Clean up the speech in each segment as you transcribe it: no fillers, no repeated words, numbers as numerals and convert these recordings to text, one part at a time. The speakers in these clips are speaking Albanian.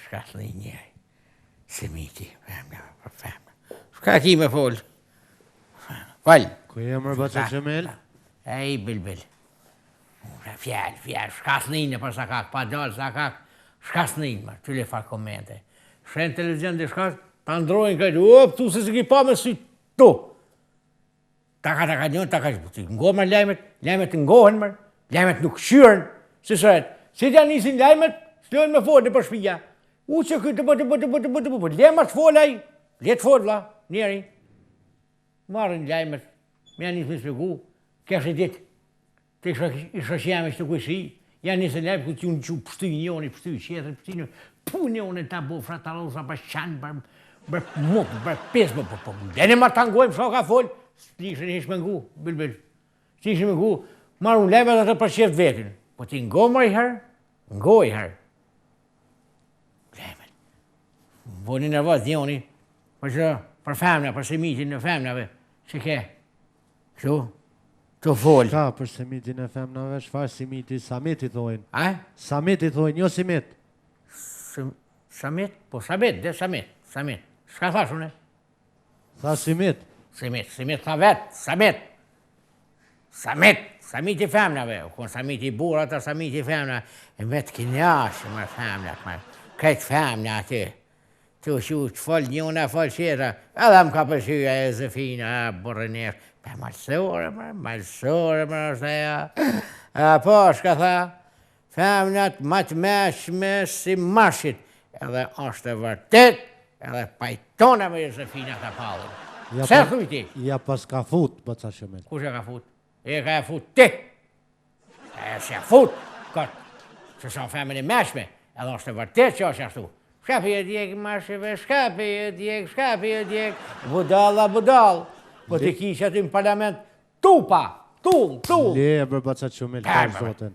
Shka thënë njëri, se miti, shka ki me folë. Falë. Ku e mërë Baca Qemel? Ej, bil. Fjallë, shka thënë për sa kak, pa dalë sa kak, shka thënë më, të le farë komente. Shenë televizion dhe shka, ta ndrojnë këtë, tu se ki pa me sy tu. Taka njën, taka që, ngomër lajmet ngohen mërë, lajmet nuk shyrën, si sërët, si të nisin lajmet, s'lojnë me folë për shpija. Që këtë të lemat folaj, letë folë, vla, njeri. Marën lajmet, me janë nisë me spegu, kështë ditë, të isha që jam e shtë kujshi, janë nisë lajmet, këtë që unë që pështu njoni, pështu qetër, pështu një, pu njoni ta bo, fratarosa, për shanë, për mukë, për pesë, dene ma tangojmë, shka ka folë, s'lishën ishë me ngu, bil. S'lishën me ngu, marë unë lajmet atë për qeftë vetin. Po ti ngomër i herë, ngo i herë. Lajmet. Voni nervoz njoni, për femna, për semitin në femnave, që ke, kështu, të folë. Ka për semitin e femnave, shfarë semiti, samit i thojnë. A? Samit i thojnë, jo simit. Samit? Po samit, dhe samit. Shka thash une? Tha simit. Simit tha vetë, samit i femnave, kon samit i burat, a samit i femnave, e vetë kënjashë më femnave, këtë femna aty, të shu që folë njona, folë qeta, edhe më ka përshyja e Zefina, borënesh, për malsore, është aja, po, shka tha, femnat matë meshme si mashit, edhe është e vërtet, edhe pajtona me Zefina ka palën. Se thuj ti? Ja pas ka fut, Baca Qemel. Kush e ka fut? E ka fut ti. E se fut, këtë. Se sa femën e meshme, edhe është e vërtet që është ashtu. Shkapi e djek, masheve, shkapi e djek. Budal. Po të kisha ty në parlament, tupa, tull. Le, bër Baca Qemel, ka zoten.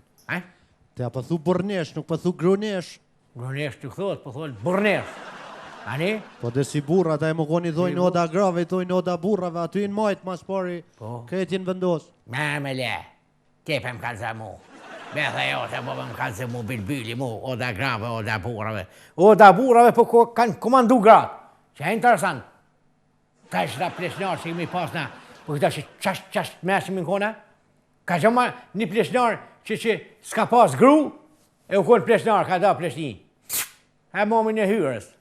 Te a pëthu burnesh, nuk pëthu grunesh. Grunesh të këthot, po thot burnesh. Ani? Po dhe si burra, ta e më koni dhojnë oda grave, dhojnë oda burrave, aty në majtë mas pari, këtë jenë vendos. Me le, tepe më kanë zë mu. Me dhe jo, të më kanë zë mu bilbili mu, oda grave, oda burrave. Oda burrave po kanë komandu gratë, që e interesant. Ta ishtë da plesnar që imi pasna, po këta që qasht mesim në kona, ka që ma një plesnar që s'ka pas gru, e u konë plesnar, ka da plesni. E momin e hyrës.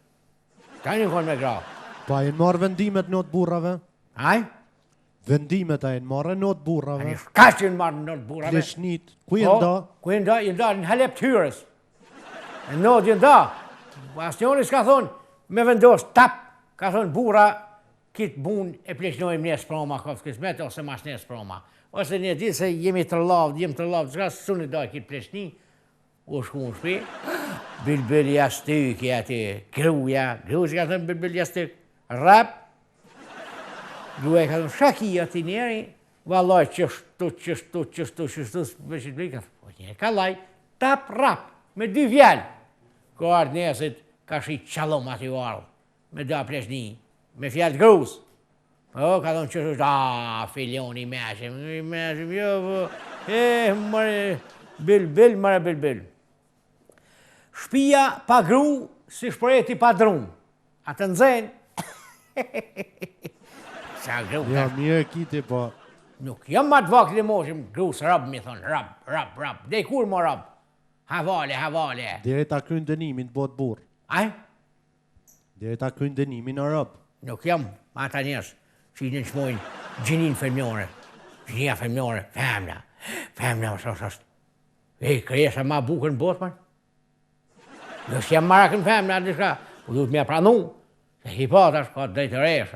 Ka një konë me gra. Pa e në marë vendimet në të burrave? Aj? Vendimet a e në marë në të burrave? Ka që në marë në të burrave? Pleshnit, ku jenë da? Ku jenë da, në halep të hyrës. Në të jenë da. Asnjoni s'ka thonë, me vendos tap, ka thonë burra, kitë bun e pleshnojmë një sproma, ka s'kismet, ose mas një sproma. Ose një ditë se jemi të lavë, s'ka s'uni daj kitë pleshni, u shku në shpi, bilbil jastyk ati, gru që ka thënë bilbil jastyk, rap, gruja ka thënë, shaki ati njeri, valoj qështu, veçit blika, po njeri ka laj, tap, rap, me 2 vjallë, ko ardë njesit, ka shi qalom ati u ardhë, me 2 pleshni, me fjallë grus, po ka thënë qështu, filioni meshim, jo, bilbil. Shpia pa gru, si shprejti pa drum. A të nëzhen? Sa gru ka... Ja, mirë kiti, po... Nuk jam ma të vakë li moshim, gru së rabë, mi thonë, rab. Dej kur mo rab? Havale. Dere ta krynë dënimin të botë burë. Aj? Dere ta krynë dënimin në rabë. Nuk jam, ata njës, që i në shmojnë gjinin femnore. Gjinia femnore, femna, është. E, kërjesha ma bukën botë, man? Në s'jam marakën femna, dishka, po duhet me pranu, se hipatash ka drejtëresh,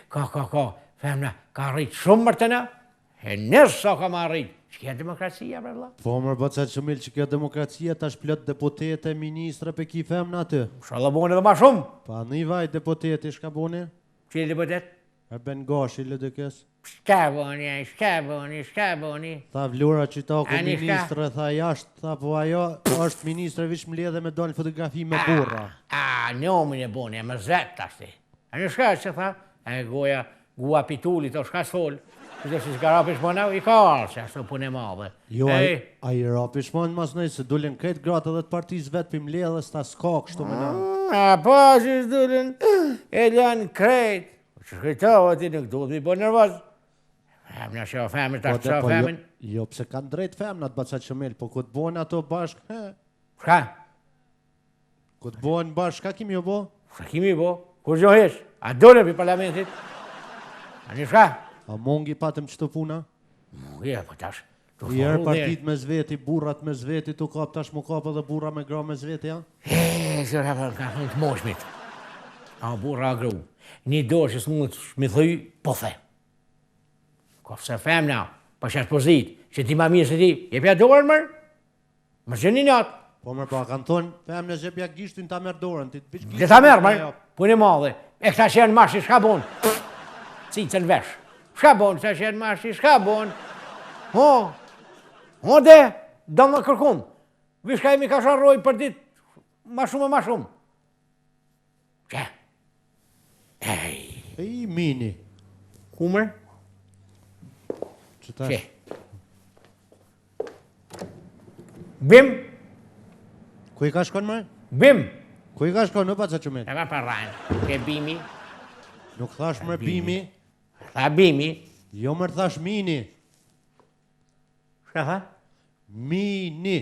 ka, femna, ka rritë shumë mërtëna, e nësë sa ka ma rritë, që kja demokracia, bre vla? Po mërë Baca Qemel që kjo demokracia tash plot deputete, ministre pe ki femna aty. Shala bone dhe ma shumë. Pa një vaj deputeti shka bone? Qili deputet? E ben gashi le dhe kes. Shka boni. Tha vlura që ta ku ministre, tha jashtë, tha po ajo është ministre vish më ledhe me dojnë fotografi me burra. Nomin e boni, e më zetë ashti. A një shka që tha, e goja, gua pitullit, o shka s'fol. Kështë që s'ka rapi shmona, i ka arë, që ashtu punë e madhe. Jo, a i rapi shmonë mas nëjë, se dulin këtë gratë edhe të partijës vetë për mle dhe s'ta s'ka kështu me në. A po që s'dulin, e lanë krejt. Që shkëjtova ti nuk duhet mi bo nërvaz. Femna që o femën, ta shtë o femën. Jo, pse kanë drejt femna të baca qëmel, po këtë bojnë ato bashkë, Shka? këtë bojnë bashkë, shka kimi jo bo? Shka kimi bo? Kur gjohesh? A dole për parlamentit? A një shka? A mongi patëm qëto puna? Ja, po tash. I erë partit me zveti, burrat me zveti, tu kap tash mu kap edhe burra me gra me zveti, ja? Se rafën ka thënë të moshmit. A burra a gru. Një dorë që s'mund të shmi thëj, po the. Ko fëse femna, po që është pozit, që ti ma mirë se ti, jepja dorën mërë? Më që një natë. Po mërë pa, kanë thonë, femne zhepja gishtin ta merë dorën, ti të pish gishtin. Dhe ta merë mërë, punë e madhe. E këta që janë mashi, shka bon? Cicën vesh. Shka bon, këta që janë mashi, shka bon? O de, do më kërkum. Vi shka imi ka sharroj për dit, ma shumë e ma shumë. Që? Ej, mini. Kumër? Që ta? Që? Bim? Ku i ka shkon mërë? Bim? Ku i ka shkon, në paca qëmet? E ma parrajnë, ke bimi? Nuk thash mërë bimi. Tha bimi? Jo mërë thash mini. Shka tha? Mini.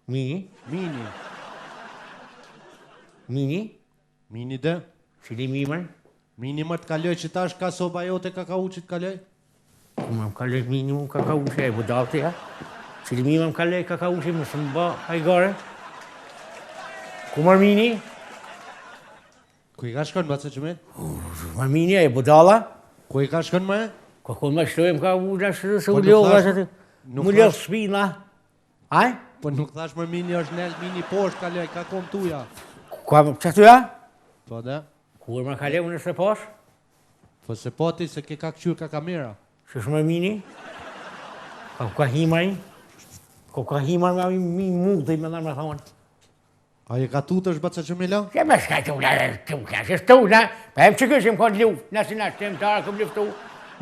Mini? Mini. Mini? Mini dhe? Cili mimër? Mini më të kaloj që tash ka soba jote kakau që të kaloj? Ku më kaloj minimum kakau që e budalti, ja? Cili mimër më kaloj kakau që më së më ba hajgare? Ku mër mini? Ku i ka shkon, baca qëmet? Mër mini e budala? Ku i ka shkon më? Ku më shtojmë ka u në shërë se Po u nuk ljohë, thash- nuk mu ljohë thash- shpina. Aj? Po nuk thash më mini është nel, mini poshtë kaloj, ka kom tuja. Që të ja? Po dhe? Kur më kaloj unë se posh? Po se po ti se ke ka këqyr ka kamera. Që shmë mini? Ka himari? Ka himar me mundë i me nërë me thonë. A i ka tutë është baca qëmela? Që me shkaj të ula, që shtu, na? Pa em që këshim konë luft, nësi në shtemtarë këm luftu,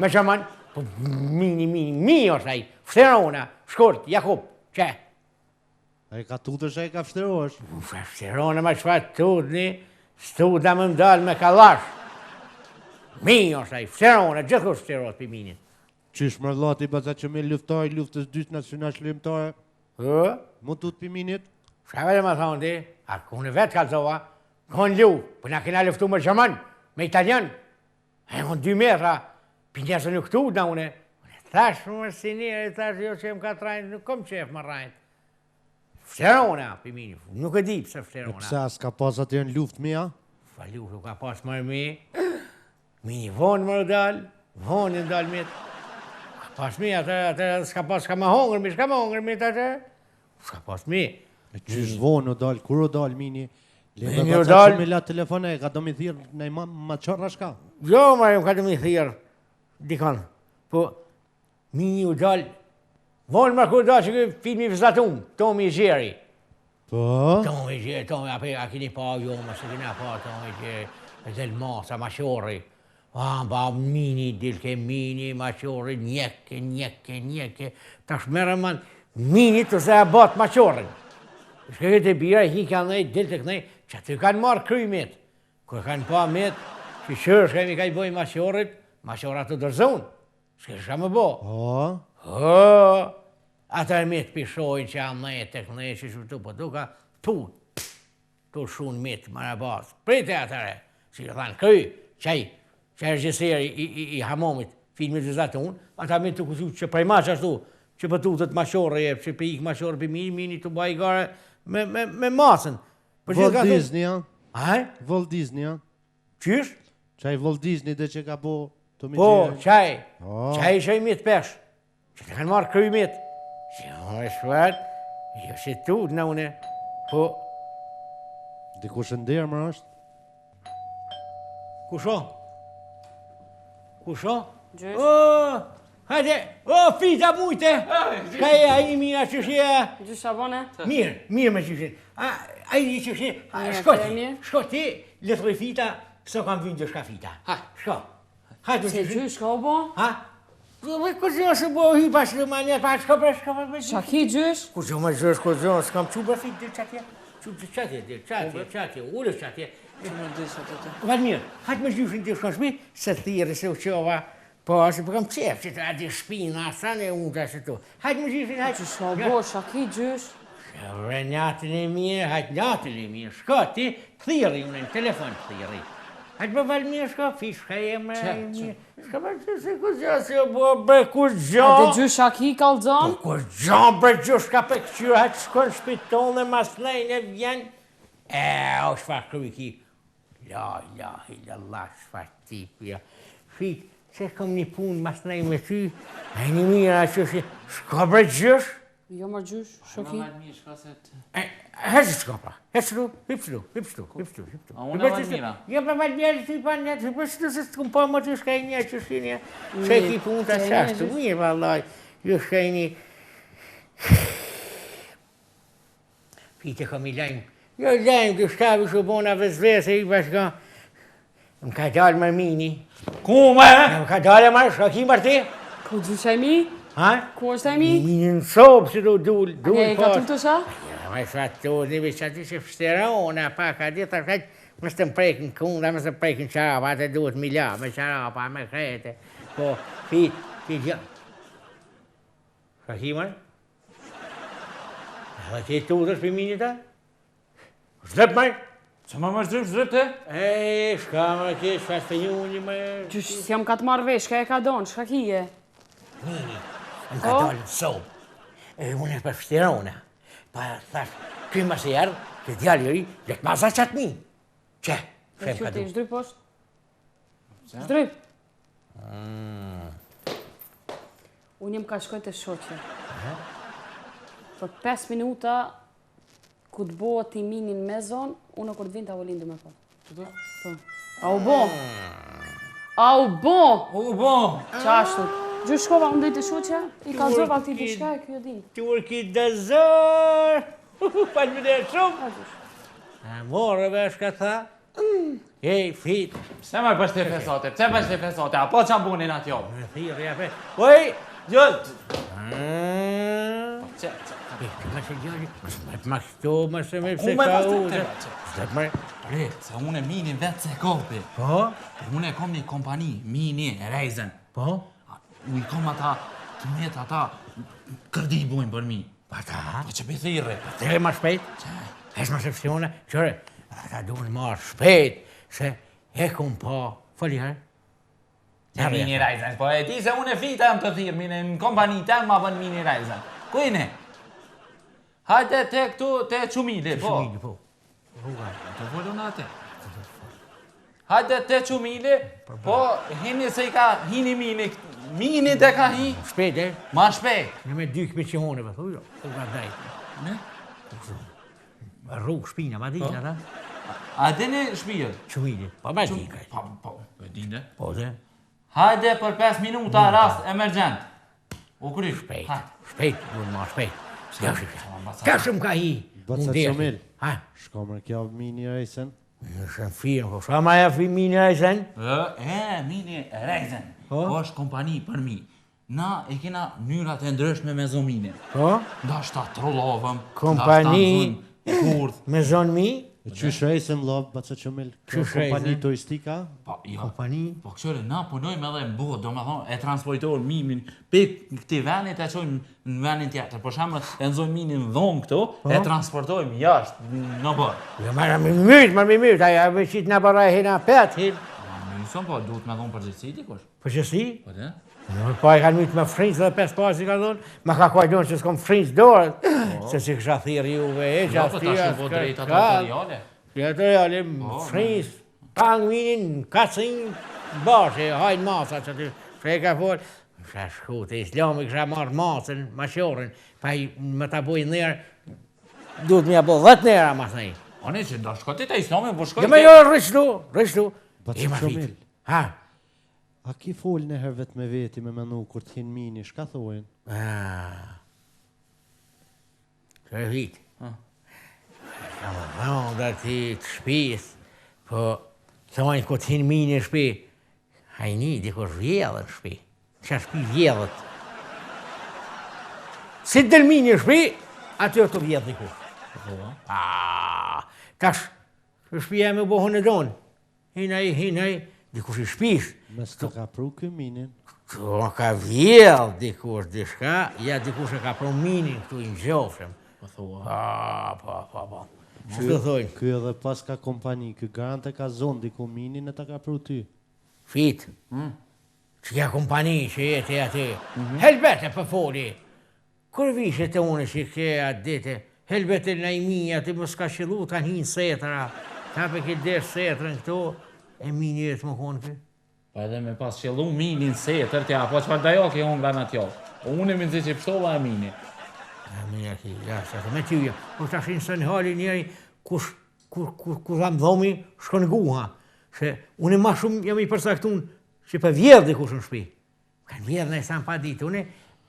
me shaman, po mini është aj, fëterona, shkurt, Jakub, që? A i ka tutë është a i ka fështero është? Fëterona ma qëfa tutni, studa më mdalë me kalash. Mini është aj, fëterona, gjithë kështë fëterot për minit. Qysh mërllati baca qëmel luftoj, luftës dytë nacional shlimtare? Mu tutë për minit? Shka vete ma thonë ti, a kune vetë kalzova, konë lu, për na kena luftu me Gjerman, me Italian, e konë 2 metra, për njerëse nuk tu na une, thash më si njerë, thash jo që më ka trajnë, nuk kom qef më rajnë. Fëterona, për mini, nuk e di pëse E fëterona. pse as ka pas atë në luft mija? Fa luftu ka pas mërë mi, mini vonë mërë dalë, vonë në dalë mitë. Ka pas mi, atë s'ka pas, s'ka ma hongër mi, atë, s'ka pas mi. E qysh vonë o dalë, kur o dalë mini? Mini Lega o baca dalë- qëmela telefone, ka do mi thirë në ma qarra shka? Jo, ma ju ka të mi thirë, dikon, po, mini u dalë, vonë më kur dalë që këj filmi vëzatum, Tomi Gjeri. Po? Tomi Gjeri, Tomi, a kini pa jo, ma se kina pa Tomi Gjeri, e del masa, ma qori. Ba, mini, dilke mini, ma qori, njeke, ta shmerë man, mini të se e bat ma qorin. Shka këtë e bira, hi kanë nejtë, dilë të kënej, që aty kanë marë kry met. Kër kanë pa met, që shërë shka imi ka i boj ma qorat të dërzonë. Shka më bo. Ata e met pishojnë që janë nejtë të kënej, që shëtu, po duka, tu shunë met, mara basë. Prite atare, si kanë kry, qaj regjiseri i Hamomit, filmit vizatun, ata met të kusu që prej ma që ashtu, që për tutët mashore jep, që për ikë mashore për mini të baj gare me masën. Walt Disney, ja? Aj? Walt Disney, ja? Qysh? Qaj Walt Disney dhe që ka bo të mi Po, gjerë? qaj që i mitë pesh, që të kanë marrë kry mitë. Që e shvet, jo që tut në une, po, Dikush ndërë më është? kusho? Kusho? Gjysh. Hajde, fita mujte! Ka e a i mira që shje? Gjysh Shabone? Mirë me që shje. A i që shje, shko ti, letoj fita, së kam vynë dhe shka fita. Shko. Hajde Se që shje. gjysh ka o bo? Ha? Ku që është bo hi pas në manjet, pa shka për. Shaki gjysh? Ku që më gjysh, s'kam që bërë fit dhe qatje. Qatje, ullë qatje. Valmir, hajtë më gjyshin të shkon shpi, se thire se u qova, po asë për kam qef që të adi shpina, sa në unë të asë tu. Hajtë më gjyshin, hajtë. Që shka bo, shaki gjysh? Vre njatën e mirë, hajtë njatën e mirë, shka ti, thiri unë në telefon thiri. Hajtë më Valmir, shka fish, shka jemë e mirë. Shka për që se ku gja se o bo, bre ku gja. Dhe gjysh shaki kalzon? Po ku gja, bre gjysh ka për këqyrë, hajtë shkon shpiton dhe mas nejnë e vjen. O shfar kërviki. La ilallah, shfar tipja. Fit, se kom një punë mas nejnë me ty, e një mira që shka bre gjysh. Jo më gjysh, shaki. Hecë shka pra, hipshtu. A unë e Valmira? Jo për Valmira të i pa një, të përshtu se të këmë pa më të shka i një që shi një. Se ki punë të shashtu, mirë vallaj, ju shka i një. Fite kom i lajmë. Jo lajmë të shkavi shu bona vëzvese i bashka. Më ka dalë më mini. Kume? Më ka dalë më shaki mërti. Ku gjysh e mi? Ha? Ku është e mi? Mini në sobë se du E ka pas. tu të sha? Ma i shatu, një veç ati që fështerona, pa ka dita shkajt, më së të mprekin kunda, më së të mprekin qarapa, atë duhet mila, me qarapa, me krete. Po, fit ja. Shakimar? Dhe që i tutës për minit ta? Shdrep maj? Që më zhryp të? Shka më ke, shka së një unë më... Gjysh, si jam ka të marrë vesh, shka e ka donë, shka kije? Mini, më ka dalë në sobë. Unë e për fështerona. Pa thash, këj më se jarë, që djallë jëri, dhe të maza qatë mi. Që? E qëti, shdryp është? Shdryp? Unë jem ka shkoj të shoqe. Për 5 minuta, ku të bo ti minin me zonë, unë kur të vind të avolindë me po. A u bo? A u bo? U bo! Qashtu. Gjysh shkova, unë dojtë të shoqe, i ka zova këti të shka e kjo din. Turki dëzër! Falë më shumë! Morë vesh ka tha? Fit! Pse më për shte fesate? Pse për shte fesate? Apo që bunin atë jo? Në thirë, ja fe... Oj! Gjët! Që më se gjali, më shto, më se me Ku pse me ka pas të u... të? Shtep më... Re, se unë e minin vetë se kopi. Po? Unë e kom një kompani, Mini, Reizen. Po? U i kom ata, të metë ata, kërdi i bojnë për mi. Pa ta? Po që për thirë. Tere ma shpejt? Hes ma sepsione? Qëre, ata duhen marë shpejt, se e kum po... Fali herë? Në Mini Reizen, po e ti se unë e fita jam të thirë, mine në kompani të ma bën Mini Reizen. Kujne? Hajde te këtu, te Qumili, po. Shumini, po. Rruga. Të vollu në atë. Hajde te Qumili, po hini se i ka hini Mini te ka hi. Shpejt, e? Ma shpejt. Në me dy këmi që hone, thuj, jo. U ka dajt. Ne? Rrugë shpina, ma dina, ta? A dini shpijët? Qumili, pa ma dika. Po, e dinde. Po, dhe? Hajde për 5 minuta rast emergjent. U kry. Shpejt, Hajde. shpejt, duhet ma shpejt. Ambasada. Ka shumë ka hi. Baca Unë deshë. Qomil. Ha? Shko mërë kjo Mini Reizen. Në shënë firmë, po shka ma ja fi mini e sen? Mini Reizen. Po? është kompani për mi. Na e kena mënyrat e ndryshme me zominin. Po? Ndashta trollovëm, Kompani- kurth. Me zonë mi? E qysh Reizen, lov, Baca Qomil. Kjo Qysh kompani Reizen? turistika. Po, jo. Kompani? Po këshore, na punojmë edhe në botë, do me thonë, e transportojmë mimin pe këti venit e qojmë në venin tjetër. Për shemë, e nëzojmë minin dhomë këto, e transportojmë jashtë në bërë. Jo, marra me myt, aja me qitë në bara e hina pet, hit. Nësëm, po, duhet me thonë përgjithësi dikush. Po që si? Po, dhe? Po e kanë myt me frincë dhe 5 pasi ka thonë, ma ka kuajdonë që s'kom frincë dorët, se si kësha thirë juve, e Jo, po, ta gjastia, shumë po drejt ato materiale. Materiale, frincë, pang minin, kacin, bashe, hajnë masa që ty, që e ka folë. Kësha shku të islami, kësha marrë masën, mashorën, pa i më ta bujë nërë, duhet me ja bo 10 nera, mas nëjë. One që do shkotit e islami, po shkoj Jo me jo, rështu. Baca Qomil. Ha? A ki fol në herë vetë me veti me menu kur t'hin Mini, shka thojnë? Që e vitë. Ka më thonë dhe ti të shpis, po thonë ku t'hin mini në shpi, hajni, dikush vjellë në shpi. që shpi vjedhët. Si të delmini në shpi, aty o të vjedhë dikush. Tash, shpia me bohën e donë. Hinaj, dikush i shpish. Mes të ka pru kë minin. Këto ka vjedhë dikush dishka, ja dikush e ka pru minin këtu i në gjofshem. Po thua. Po. Që të thojnë? Ky edhe pas ka kompani, ky garante ka zonë diku minin e ta ka pru ty. Fit, që kja kompani që jetë e aty, helbete për foli. Kër vishe të une që ke atë dite, helbete në imija, të më s'ka qëllu, ta hinë setra, ta pe këtë desh setrën këto, e mini e të më konë kë. Pa edhe me pas qëllu minin setër tja, po qëfar dajo ke unë nga në tjo. Unë e minë që pështova e mini. Mini ati, jasë, me tyja. Po të ashinë së në hali njeri, kur dhamë dhomi, shkon guha. Se unë ma shumë jam i përsaktun që për vjedhë dikush në shpi. Kanë vjedhë në e samë pa ditë, une,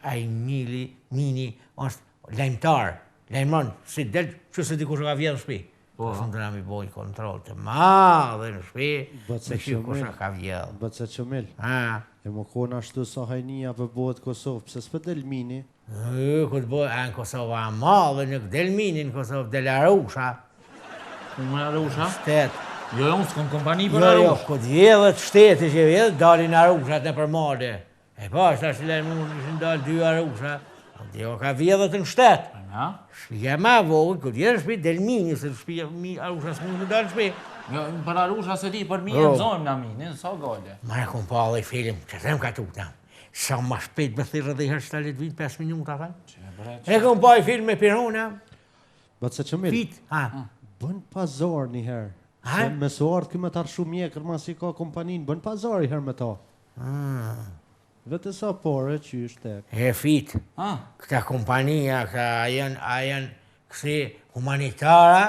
a i mini, është lajmëtar, lajmëron, si delë që se dikush ka vjedhë në shpi. Po, shumë të nami bojnë kontrol të madhe në shpi, me që kush ka vjedhë. Bëtse Qëmil, e më konë ashtu sa hajnia për bëhet Kosovë, pëse s'pë del mini? Këtë bëhet, në Kosovë a madhe, në del mini, në Kosovë del Arusha. Unë Arusha? Shtetë. Jo, unë s'kom kompani për Jo, Arusha. këtë vjedhët shtetë që vjedhë, dalin Arushat në përmade. E pa, është ashtë lejnë mund ishën dalë 2 Arusha, jo ka vjedhët në shtetë. Shpija ma vogë, këtë vjedhë shpi, del mini, se shpija Arusha s'mund në dalë shpi. Jo, për Arusha se ti, për mi e nëzojmë në minin, sa gale. Ma e kom pa dhe i film, që them ka tukta. Sa ma shpet bëthirë dhe i herë shtalit vitë 5 minuta, fa? E kom pa i film me Pirona. Bëtse Qëmil, Fit, bën pazar një herë. Se mesuartë këmë të arë shumë mjekër, ma si ka kompaninë, bën pazar i herë me ta. Vete sa pore që është tek. E fit, këta kompania, a janë kësi humanitara.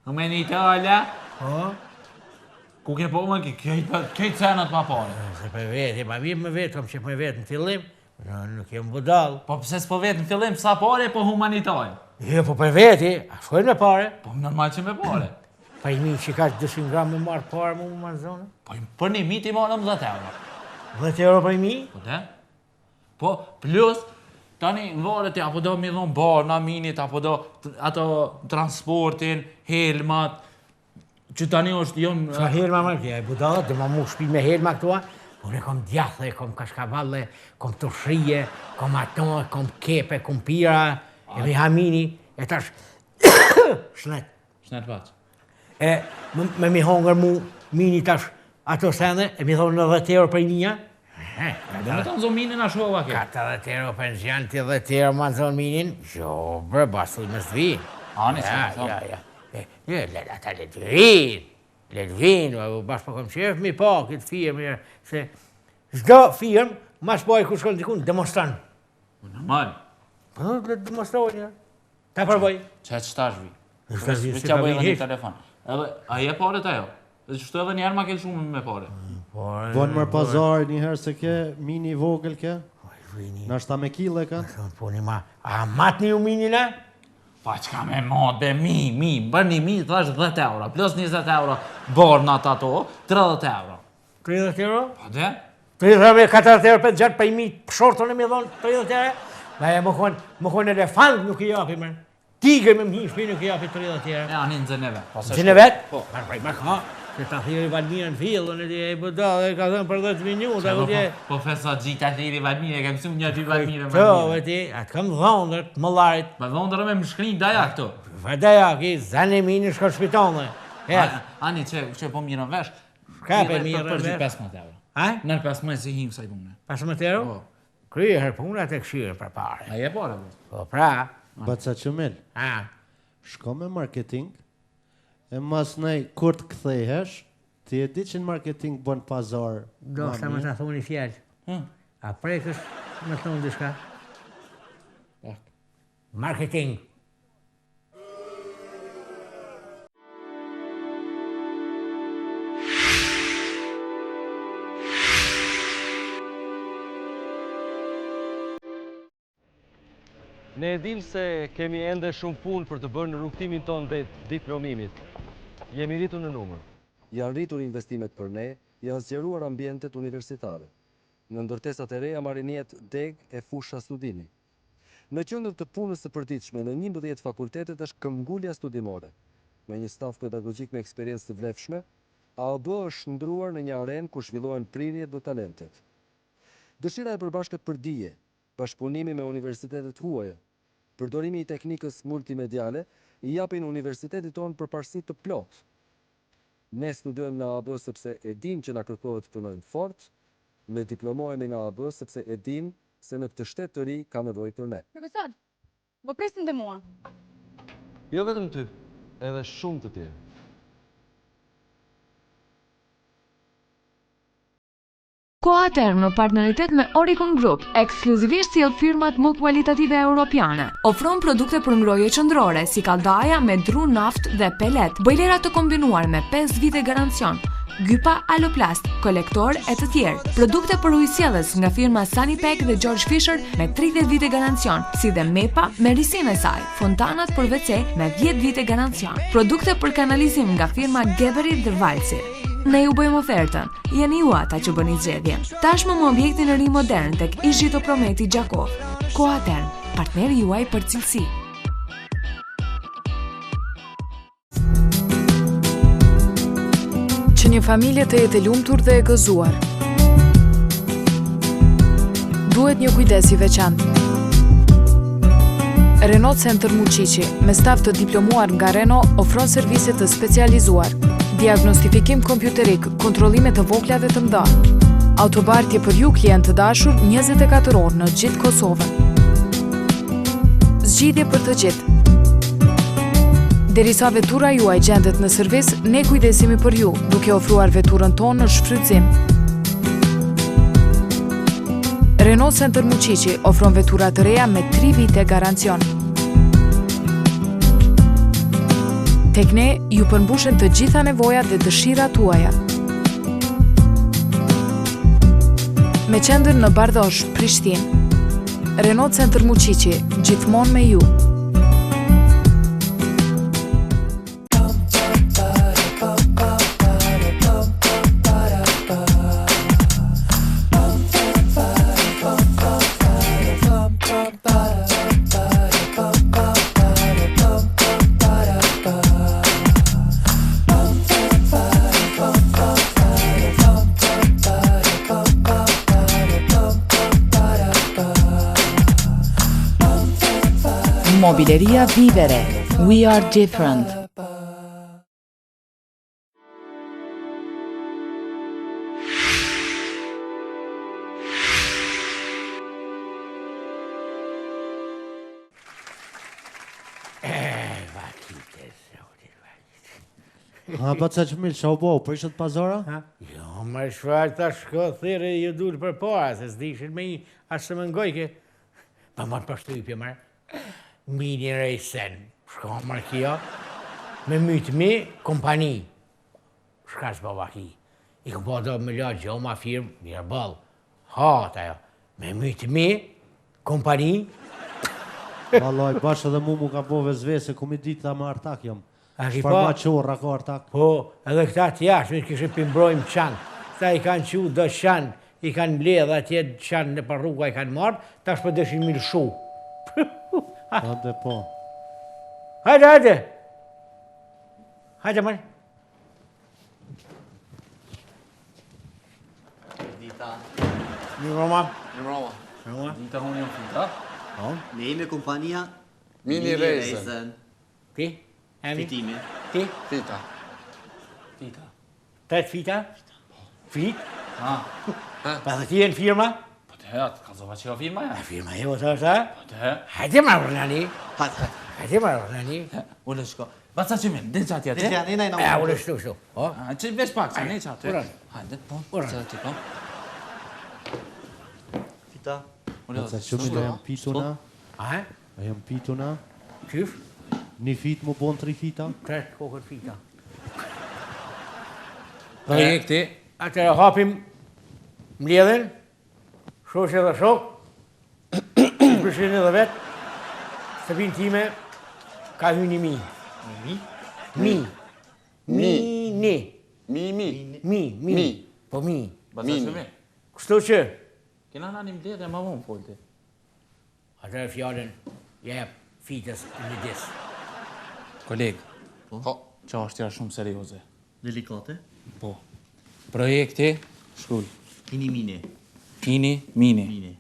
Humanitara? Po? Ku ke po më këtë cenat ma pare? Se për vetë, ma mirë me vetë, kom që për vetë në fillim, nuk jem budal. Po pëse s'po vetë në fillim, sa pare, po humanitarë? Jo, po për veti, a shkojnë me pare. Po normal që me pare. Pa i mi që ka 200 gram me marë pare mu më marë zonë. Po për një miti marëm 10 euro. 10 euro për i mi? Po te? Po plus, tani në varet apo do mi dhonë barë, na minit, apo do ato transportin, helmat, që tani është jonë... Sa helma më kja, e budalët, dhe ma mu shpi me helma këtua, unë e kom djathë, kom kashkavalle, kom të shrije, kom ato, kom kepe, kom pira, e me hamini, e tash... Shnet. Shnet paqë. E me mi hongër mu mini tash ato sende, e mi thonë në 10 euro për një. Dhe me të nëzo minin a shova ke? 40 euro pension, ti 10 euro ma nëzonë minin. Jo, bre, bastu me s'vi. Ani se me thonë. Ja. Ata Ledvin, bashkë po kom qef, mi pa këtë firmë, se zdo firmë, mas poj ku shkollë dikun, demonstranë. Normal. Po, le demonstrojnë, ta përboj. Që shtashvi. Shtashvi, Që që bëjë dhe një telefon. Edhe, a je pare të ajo? Dhe që shtu edhe njerë ma ke shumë me pare. Bën mërë pazar një herë se ke, mini vogël ke, në ashta me kile ka. Po një ma, a matni ju mini ne? Pa qka me mod, be bër një mi, thash 10 euro, plus 20 euro, borë në ato, 30 euro. 30 euro? Pa dhe? 30 euro me 40 euro për gjatë për i mi shortën e mi dhonë 30 euro? Dhe më konë elefant nuk i japi mërë. Tigër me më hi shpi nuk i japi 30 euro. E anin zëneve. Zënevet? Po. Marë ka, se ta thiri Valmirën fillën e di e bëda dhe ka dhënë për 10 minuta. Po fesa gjita thiri Valmirë, ke mësu një dy Valmirë. Qo, veti, atë kam dhondër të më larit. Ma dhondër me më shkrin daja këto. Daja, ki zane mini shko shpitonë. Ani, që po mirën vesh. Ka pe mirën vesh? Për 15 euro. Nërë 15 si himë sa i dune. 15 euro? Kryë herpunat e këshirë për pare. A je pare? Po pra. Bëca Qëmil, shko me marketing, e mas nej kur të kthehesh, ti e di që në marketing bën pazar. Do, shta më të thonë një fjallë. A prekës më thonë dishka? Marketing. Ne e dim se kemi ende shumë punë për të bërë në rrugtimin tonë dhe diplomimit. Jemi rritur në numër. Janë rritur investimet për ne, janë zgjeruar ambientet universitare. Në ndërtesat e reja marrin jetë deg e fusha studimi. Në qendër të punës së përditshme në 11 fakultetet është këmbgulja studimore. Me një staf pedagogjik me eksperiencë të vlefshme, AOB është ndruar në një arenë ku zhvillohen prirjet dhe talentet. Dëshira e përbashkët për dije, bashkëpunimi me universitetet huaja, përdorimi i teknikës multimediale i japin universitetit tonë përparësi të plotë. Ne studiojmë në AOB sepse e dim që na kërkohet të punojmë fort, me diplomohemi nga AOB sepse e dim se në këtë shtet të ri ka nevojë për ne. Profesor, më presin dhe mua. Jo vetëm ty, edhe shumë të tjerë. Coaterm në partneritet me Oricon Group, ekskluzivisht sjell firmat më kualitative europiane. Ofron produkte për ngroje qendrore si kalldaja me dru naft dhe pelet, bojlera të kombinuar me 5 vite garancion, gypa Aloplast, kolektor e të tjerë. Produkte për ujësjellës nga firma Sanipec dhe George Fisher me 30 vite garancion, si dhe Mepa me risinë e saj, fontanat për WC me 10 vite garancion. Produkte për kanalizim nga firma Geberit dhe Valsi. Ne ju bëjmë ofertën, jeni ju ata që bëni zgjedhjen. Tashmë më objektin e ri modern tek Ishito Prometi Gjakov. Coaterm, partneri juaj për cilësi. Që një familje të jetë e lumtur dhe e gëzuar, duhet një kujdes i veçantë. Renault Center Muqiqi, me staf të diplomuar nga Renault, ofron servise të specializuar, diagnostifikim kompjuterik, kontrollime të vogla dhe të mëdha. Autobartje për ju klient të dashur 24 orë në gjithë Kosovën. Zgjidhje për të gjithë. Derisa vetura juaj gjendet në servis, ne kujdesemi për ju, duke ofruar veturën tonë në shfrytëzim. Renault Center Muqiqi ofron vetura të reja me 3 vite garancion. Tek ne ju përmbushen të gjitha nevojat dhe dëshirat tuaja. Me qendër në Bardhosh, Prishtinë. Renault Center Muqiqi, gjithmonë me ju. Mobileria Vivere. We are different. Ha, pa të që milë, që u bo, për ishët pazara? Jo, më shfar të shko, thire, ju dulë për para, se s'dishin me i asë më ngojke. Pa më të pashtypje, marë. Mini rejsen, shko mërë kjo, me mytë mi, kompani. Shka s'po baki. I ku po do me la gjo ma firmë, mirë balë. Hata jo, me mytë mi, kompani. Valoj, bashkë edhe mu ka po vezvese, ku mi ditë ta më artak jam. Farmaqorra ka artak. Po, edhe këta t'jashtë, mi kishë pimbrojmë qanë. Ta i kanë qu do qanë, i kanë mbledh atje qanë në për rruga i kanë marrë, tash për deshin milë shu. Hajde po. Hajde. Hajde mërë. Dita. Mirë Roma. Dita unë jam Fita. Ne jemi kompania Mini Rejsen. Ti? Fitimi. Ti? Fita. Tet Fita? Fit? Pa dhe ti e në firma? Po të hetë, ka zova që ka firma ja. Firma jo të është, ha? Po të hetë. Hajde më rënani. Hajde. Ule shko. Baca që minë, dhe që atje atë? Dhe që E, ule shtu. Që vesh pak, që ne që atë? Hajde, po. Që atë po. Fita. Sa që milë, jam pituna. A? Jam pituna. Qysh? Një fit më bon 3 fita. 3 kokër Fita. Projekti. Atëre hapim mbledhen, shoqe dhe shok, përshin edhe vetë, shtëpin time ka hyni mi. Mi. Po mi. Baca që mi. Kështu që Kena nani mbledhje ma vonë folti. Atë e fjallën, jep fitës në dis. Koleg, që është tja shumë serioze. Delikate? Po. Projekti, shkull. Ini mini. Ini, mini. Mini.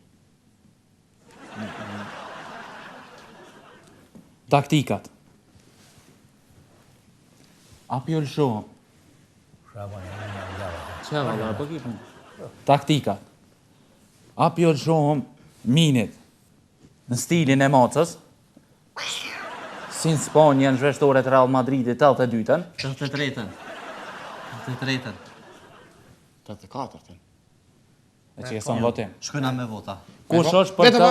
Taktikat. Apjo lëshohëm. Që valla, po ki punë. Taktikat. Apjo lëshohëm minit në stilin e macës, si në Spanjë në zhveshtore të Real Madridit 82-ën. 83-ën. 83-ën. 84-ën. E që jesë në votim. Shkojna me vota. Kush është për të...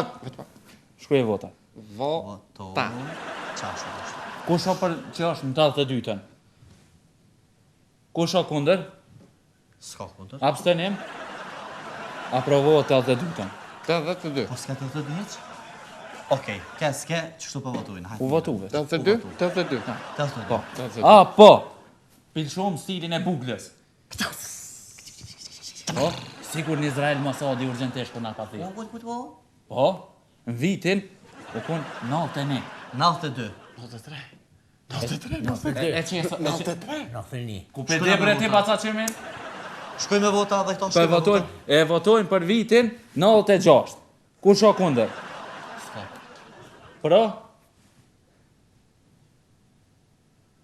Shkuj e vota. Vota. Qashtu është. Kush është për që është në 82-ën? Kush është kunder? S'ka kundër. Abstenim? Aprovohet 82-ën. 82. Po s'ka 82 heq? Okej, s'ke, qështu po votojnë. U votuve. 82? 82. 82. Po. A, po. Pilshom stilin e buglës. Po, sigur në Izrael Masadi urgjentesh për nga ka thirë. Po, në vitin, u kun 91. 92. 93. E që jesë... 91. Ku pe debre ti paca që min? Shkoj me vota dhe këto Po e votojnë për vitin 96. Kush o kunder? Pro?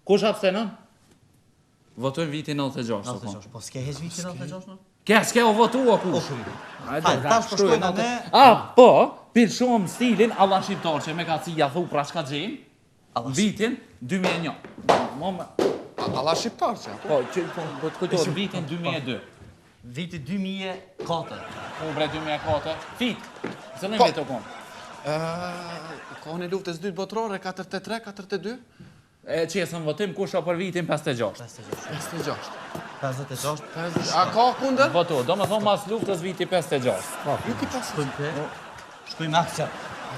Kush abstenon? Votojnë vitin 96. 96. Po s'ke heq vitin 96 në? S'ke o votu o kush? Hajde, tash po shkojna me... A, po, pilë shumë stilin Allah Shqiptar që me ka cija thu pra shka gjenë, vitin 2001. Allah shqiptar që? Po, po të kujtojnë vitin 2002. Viti 2004. Po, bre 2004. Fit, se në vetë o konë. Kohën e luftës dytë botërore, 43, 42? E që jesë në votim, kush o për vitin 56. 56. 56. A ka kunder? Voto, do me thonë mas luftës viti 56. Viti 56. Shkojmë akcja.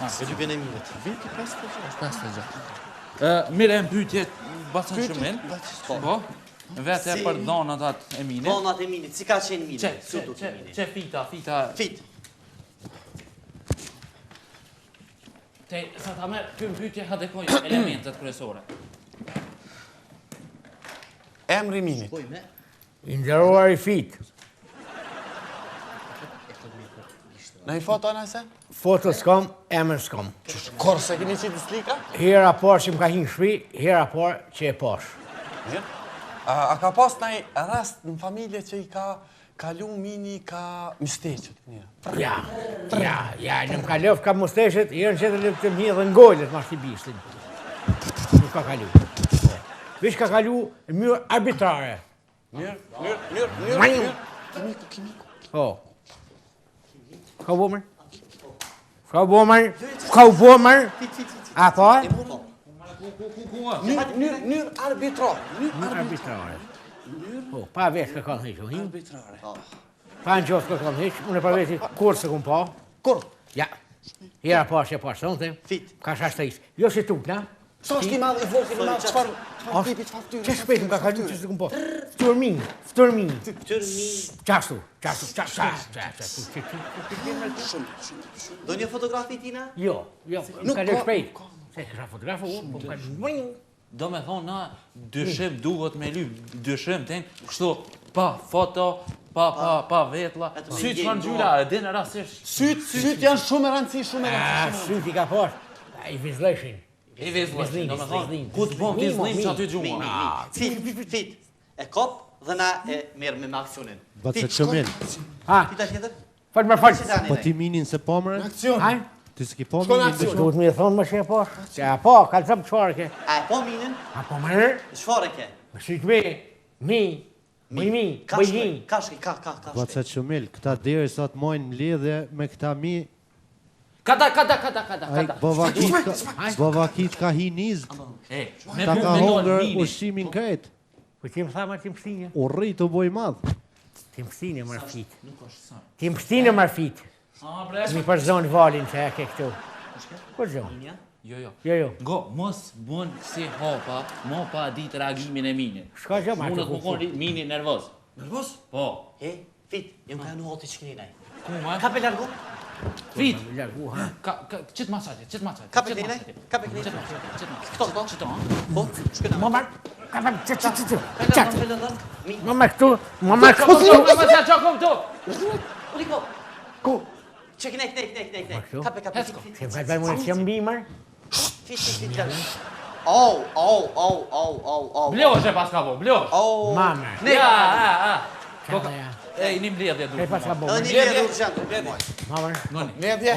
E dy bjene mirët. Viti 56. Mire në pytje, basën shumin. Po, vete për donat atë e minit. Donat e minit, si ka qenë minit? Që fita? Fit. Te, sa ta me, këmë pytje hadekoj elementet kryesore. Emri minit. Shkojmë. Inderuar i fit. Në i foto në se? Foto s'kom, emër s'kom. Korë se keni qitë slika? Hera par që më ka hinë shpi, hera par që e pash. A ka pas nëj rast në familje që i ka kalu mini ka misteqët? Ja, në më kalov ka musteshet, herën që të më hidhe në gojlet, ma shti bishtin. Nuk ka kalu. Vish ka kalu në mjërë arbitrare. Mirë. Kimiku. Po. Shka u bomër? Shka u bomër? A po? Mirë arbitrar. Mirë arbitrare. Po, pa vesh ka kanë heqë, hi? Arbitrare. Pa në qofë ka kanë heqë, unë e pa veti kur se kun pa. Kur? Ja. Hera pash e pash, sonte. Fit. Ka shashtë ishtë. Jo si tuk, na? Sa është i madhë, i vogël, i madhë, qëfar tipi, qëfar ftyrë? Që shpejtë më ka kalu që se kun pa? Ftërmin. Qashtu. Do një fotografi tina? Jo, më ka lë shpejt. Se kësha fotografu, po më ka lë. Do me thonë, na, dyshim duhet me lyp, dyshim ten, kështu, pa foto, pa vetla, sytë që në gjyra, e dinë rasisht. Sytë janë shumë e rëndësi, Sytë i ka pash, i vizleshin. I vizleshin, do me thonë, ku të bom vizlim që aty gjuma. Fit. E kop dhe na e merë me aksionin. Batë që min. Fita tjetër? Falë. Po ti minin se po mërë? Haj? Ti s'ki po minin? Duhet me thonë më që e pash. Se a po, ka të zëmë qëfar ke. A e po minin? A po mërë? Shfar e ke? Më sytë mi, bëjhin. Kashki. Batë që min, këta deri sa të mojnë lidhe me këta mi... Kada. Bovakit ka hi nizë, Me ta ka punë hongër mendojnë mini. ushimin krejt. Po ti më thama ti më shtinje. U rritë u boj madhë. Ti më shtinje marë fit. Ti më shtinje marë fit. A, bre, Mi për zonë valin që e ke këtu. Për zonë. Jo. Go, mos bën si hopa, mo pa ditë reagimin e minin. Shka gjë marë Unë të të mukon mini nervoz. Nervos? Po. Fit, jem ka në hoti që kërinaj. Kuma? Kape largu. Fit! Largu, ha? Qëtë masajt. Kape kënjëne. Kape kënjëne. Këto. Po, shkëna. Mamar, kape, Mi. Mamar këtu, mamar këtu. Uriko. Ku? Që këne. Kape. Se ka të mund të jam bimar? Fit. Oh. Bljosh e pas ka bo, bljosh! Mamar. Ja. Kada ja. Ej, një mbledhja E pas ka bo. Edhe një vjetë urgent. Mamar. Ledhje.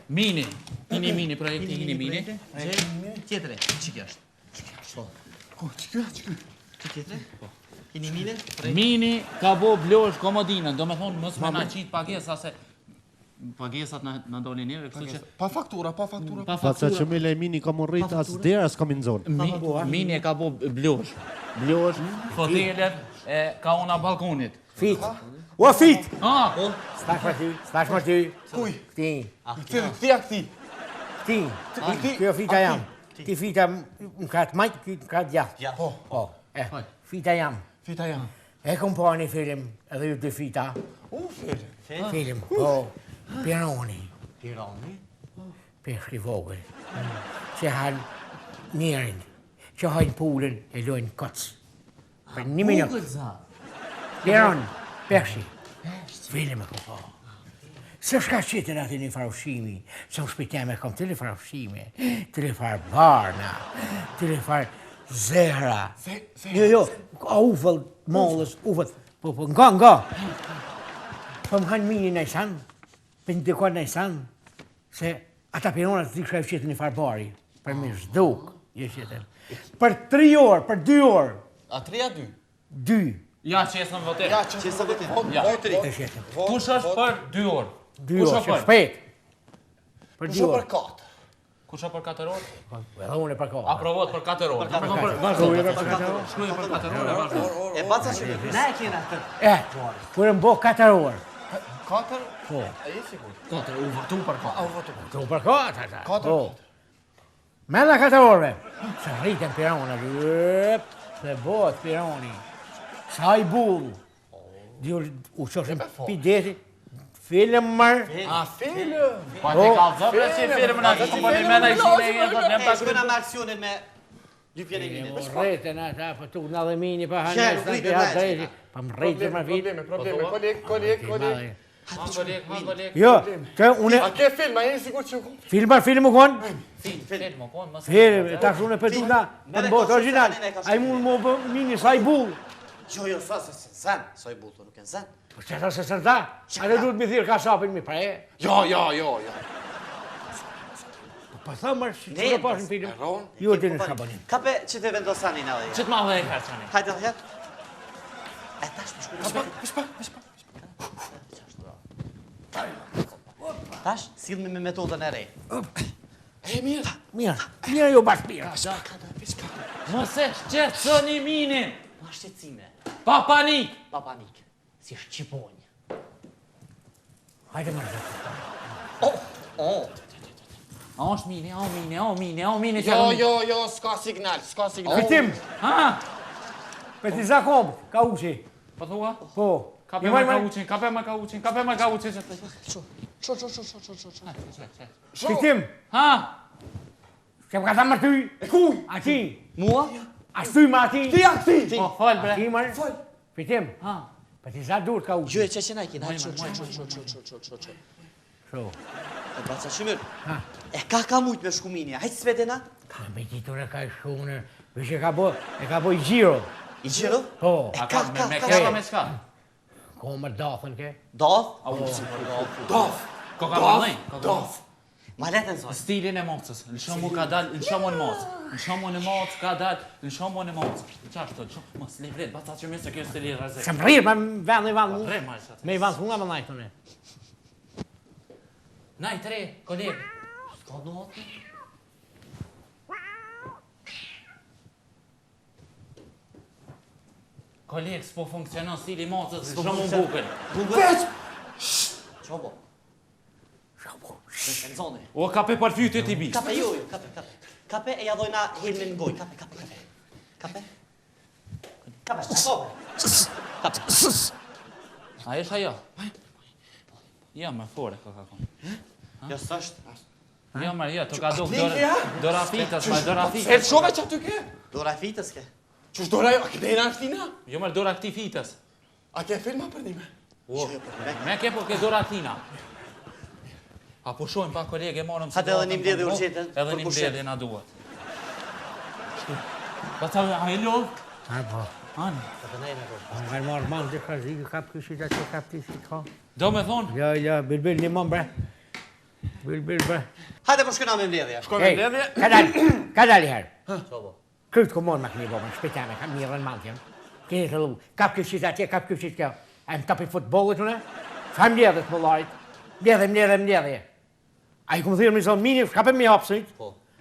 Mini. Mini, projekti mini. Tjetre, që kjo është? Që tjetre? Kini mine? Mini ka bo bljosh komodinën, do me thonë mos me na qitë pagesa se pagesat në doli njëve, kështu që... Pa faktura. Pa që që me mini ka më rritë as dera s'ka mi në zonë. Mini e ka bo bljosh. Bljosh, fotelet, ka ona balkonit. Fit. O, fit! Ah! Stash për ty. Kuj? Këti. Këti. Kjo fita jam. Ti fita më katë majtë, kjo më katë gjatë. Po. Fita jam. E kom po një film, edhe ju të fita. Film, po. Pironi. Peshk I vogël. Që hanë njerin. Që hajnë pulën e lojnë kocë. Për 1 minut. Piron, peshki. Film e kom po. Se shka qitën ati një farushimi, se u shpiteme kom të li farushimi, të li farë barna, të li farë zehra. Jo, a ufëll, mollës, ufëll, po, nga. Po më hanë mini në isan, për një dikon në isan, se ata pironat të shka qitën një farë bari, për më shduk, je qitën. Për 3 orë, për 2 orë. A 3 a 2? 2. Ja, që jesën votim. Kush është për 2 orë? 2 orë, që shpet. Për 2 orë. Kush është për 4 orë? Edhe unë e për 4 orë. Aprovot për 4 orë. Shkuje për 4 orë. Shkuje për 4 orë, vazhdo. E baca që ne e kena të... Kërë më bo 4 orë. 4? Po. E i sigur? 4, u votu për 4. Tu për 4. Po. Mena 4 orëve. Se rritën pirona. Se bot pironi. Sa I bullë. U qoshën pideti. Film mërë. A, film? Pa të kalëzëm, e si film në të kompani me në ishine e të nem të Shkëna me aksionin me lypjen e minit. Rritën ata, për tu në dhe mini, për hanes, në për hatë drejti. Për më rritën më film. Probleme, kolik. Jo, që une... A ke film, a jeni sigur që u konë? Film u konë? Film u konë, Film, ta shune për tu në botë original. A I mund më bë mini sa I bullë. Jo, sa se sen, sa I bullë, nuk e në sen. Po që ta se sen ta? A dhe duhet mi thirë ka sapin mi prej? Jo. Po thëmër, që të pashën film? Jo, të në shabonin. Kape që të vendosani në dhe. Që të ma dhe e kërësani? Hajde dhe jetë. E tash më shkujnë. Tash, silmi me metodën e re. Mirë jo bashkë mirë. Mëse shqetësoni minin! Ma shqecime. Pa panik! Si shqiponjë. Hajde më rëzë. A është mini, që Jo, s'ka signal. Fitim, Ha? për t'i zakomë, ka uqi. Po thua? Po. Kape me ka uqin. Fitim, Ha? që më ka thamë mërë ty. Kuj? A ti. Mua? A shty ma ti. Ti. Po, fol bre. A ti mërë. Fitim, Ha? për t'i za dur ka uqi. Gjoj e që na I kina. Sho. E baca shimër. Ha. E ka mujt me shkuminja. Hajtë svedena? Ka me titore ka shkunë. Vështë e ka bo I gjiro. I gjiro? Po. Me keka me shka? Ko më dathën ke. Doth? Koka malin? Ma letën zoj. Stilin e mocës. Në shumë ka dal, në shumë në mocë. Në shumë në mocë ka dal, në shumë në mocë. Qashtë të shumë, mos le vret, bata që me se kjo stili rëzek. Se më rrirë, me vend mu. Re, ma isha. Me I vend s'munga më najtë në. Naj, tre, kolegë. Ska notë? Kolegë, s'po funksionon stili mocës, në shumë në bukën. Veç! Qobo. Në zoni. O, kape parfyte t'i bis. Kape, jo, kape. Kape e jadojna helmin në goj. Kape. Kape. A ish ajo? Ja, më fore, ka kom. Jo, s'është. Jo, më, jo, të ka duk dora fitës, më dora E fitës. të shove që aty ke? Dora fitës ke? Qështë dora jo, a ke dena ashtina? Jo, më, dora këti fitës. A ke filma për nime? Me ke po ke dora tina. A po shojmë pa kolege, marëm... Hajde edhe një mbledhje urgjente, Edhe për një pushim. mbledhje na duhet. Pa ta, a e lov? A po. Ani. Nga marrë manë dhe ka zikë, kap këshit atë, kap të si ka. Do me thonë? Ja, bilbil një manë bre. Bilbil bre. Hajde po shkëna me mbledhje. Shkoj me mbledhje? Ka dali herë. Qobo. Këtë ko morë me këni bobën, shpetame, kam mirën mantjen. Kini të lu, kap këshit atje, kap këshit kjo. A më tapi futbolit une? Qa mbledhjet më lajt? Mbledhje. A i këmë thirë me zonë mini, shka për me hapësit?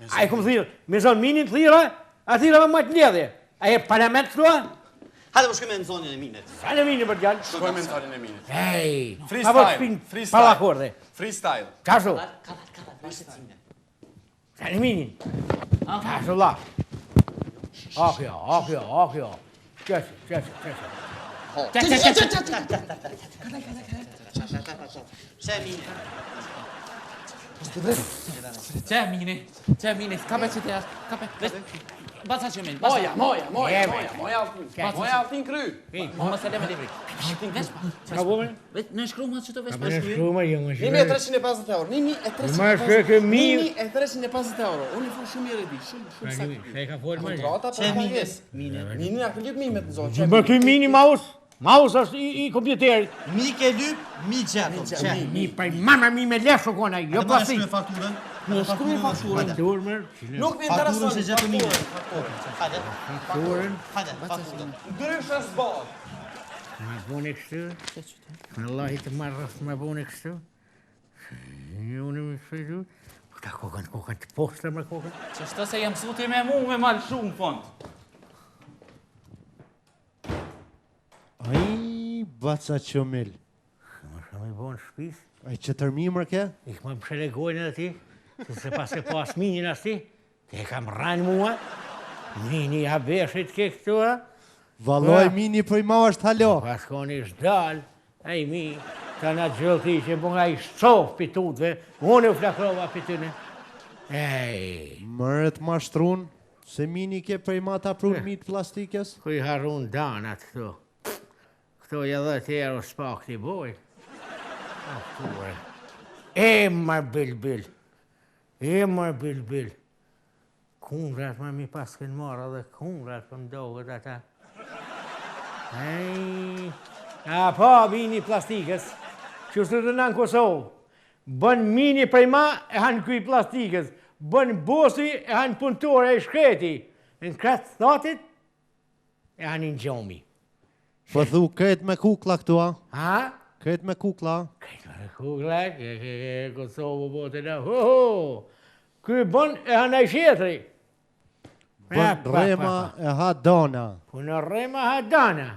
A i këmë thirë me zonë mini të thira, a thira me majtë mbledhje. A e parlament këtua? Hajde po shkoj me në zonjën e minit. Sa në mini për gjallë? Shkoj me në zonjën e minit. Ej, Freestyle. palakorde. Freestyle. Qashtu? Kalat, bashkëtime. Sa në minin? Qashtu la. Akjo. Qeshë. Pse e minit? Qe mini, kape që të jasë, kape. Basa që minë, Moja altin kry. Më se le me libri. Ka bome? Në shkru ma që të vesh Në shkru ma jo, më shkru. 1.350 euro. 1.350 euro. Unë i fu shumë mirë e di. Shumë sakë. Se ka folë më. Kontrata për pages. Mini a këllyp mimet në zonë. Më këj mini Maus është i kompjuterit. Mi ke lyp, mi gjeto. Mi prej mama mi me leshë kona, jo plastik. Fakturën. Në shkruaj fakturën. Fakturën. Nuk më intereson. se gjetë minit. Hajde. Fakturën. Hajde, fakturën. Ndryshë s'bot. Ma bune kështu. Në Allahi të marrës ma bune kështu. Unë më shëjdu. Ta kokën të postë me kokën. Që shtë se jem suti me mu me malë shumë fond. Ai, baca qëmil. Më shumë i bonë shpis. Ai që tërmimër ke? Ik më pëshelegojnë edhe ti. Se pas e pas minin asti. Te kam ranë mua. Mini habeshit ke këtu, a? Valoj mini për i ma është halo. Pas koni është dal, ej mi, ta na gjëllë që po nga i shcof pitutve, unë u flakrova pitune. Ej, Mërët ma shtrun, se mini ke për i ma ta prun mit plastikës? ku i harun danat këtu. Këto i edhe të ero spak t'i boj. E mar bilbil. Kundrat ma mi pas kënë marrë dhe kundrat për mdohet ata. Ej, a pa mini plastikës, që së të në Kosovë, bën mini prej ma e hanë kuj plastikës, bën bosi e hanë punëtore e shkreti, në kratë thatit e hanë në gjomi. Po thu, këtë me kukla këtu, a? Ha? Këtë me kukla? Këtë me kukla, Kosovë bote në, kuj bën e hanë e shetri. Bën rema e ha dona. Po në rema ha dana.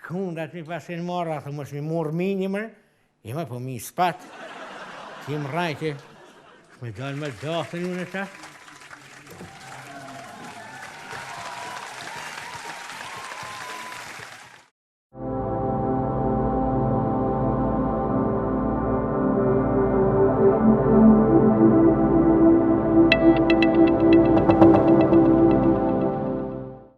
Kundat mi pasin marra, thë mos mi mor minimër, ima po mi spat, ti më rajte, shme dalë me dahtën unë ta,